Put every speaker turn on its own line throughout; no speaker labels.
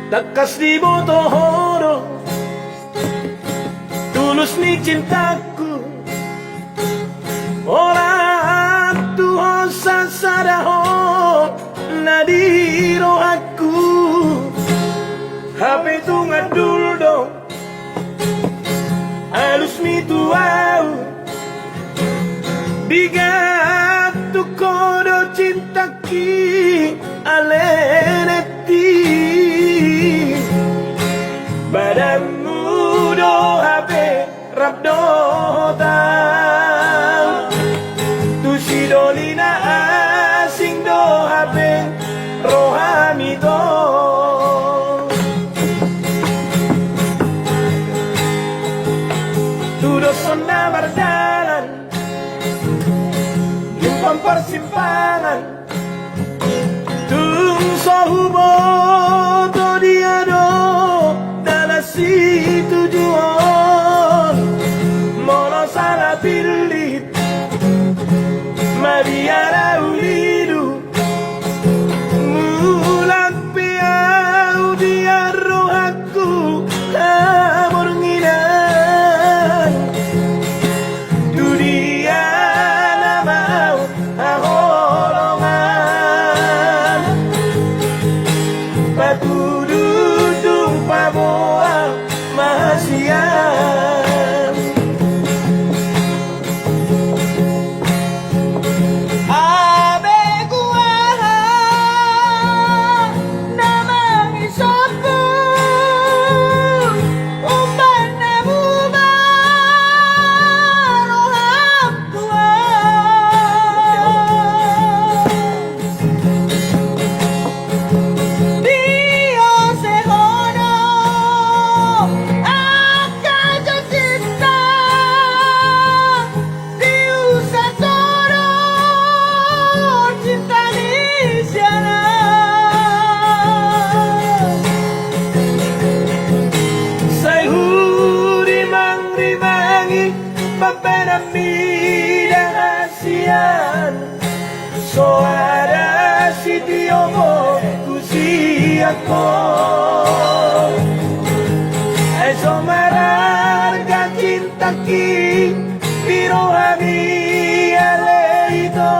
Tekas di Botohoro, tulus nih cintaku. Orang tuh sasadaho nadiro aku. HP tuh ngadul dong, halus mi tuau. Bigat tu kodo cintaki aleneti. Badanmu do HP rap do tang. Tu si dolina asing do HP rohani do. Tu do sona berjalan Jumpang persimpangan Tung sohubo to dia do si tujuan mono salah pilih Maria ulidu mulak piau dia rohaku kamurninan dunia namau aholongan batu dudung paboa Mahasian Abe gua nama misoku umpan namu baroham tua Dio sehono So ada si Diogo kusi ako Eso mararga cinta ki Piro hami aleito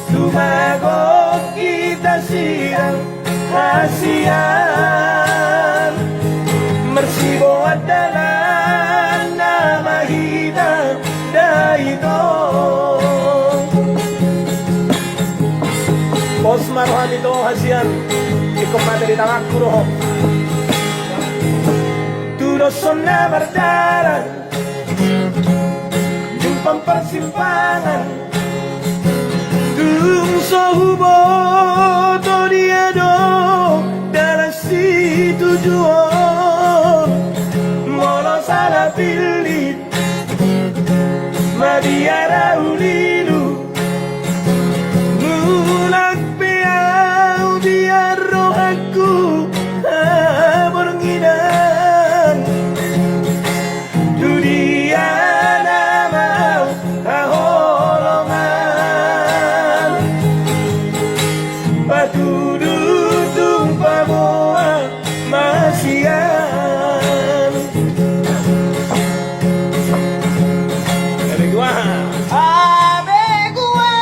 Tumago kita sirang kasihan Mersibo adalah nama hitam daito Bos maruhan ito hasian Ikaw materi tangan kuroho Tudoson na berjalan Jumpang persimpangan Tung sohubo to dia do Dalam si tujuan Mono salah pilih Madiara ulilu Mulak piau biar rohaku Bernginan Dunia nama aholongan Batu dudung pamoa Mahasian Abe gua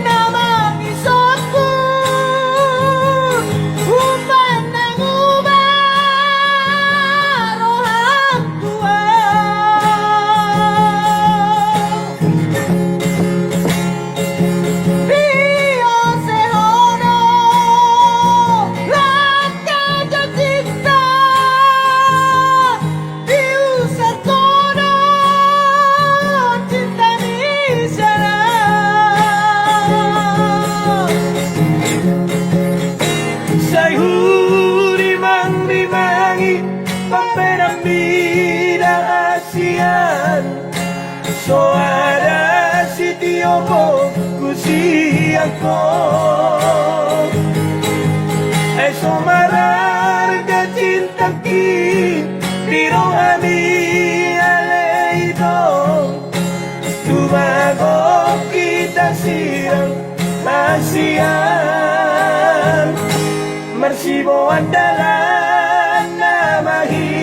nama misoku umpan namu baroham tua Dio sehono laka jatita diusar kono cinta ni sana Sayuri mang-rimangi Papenambida asian So ada si Diogo kusi ako Eso mararga cinta ki Di rohani aleito Tumago kita sirang hasian Mersibo adalah nama hidup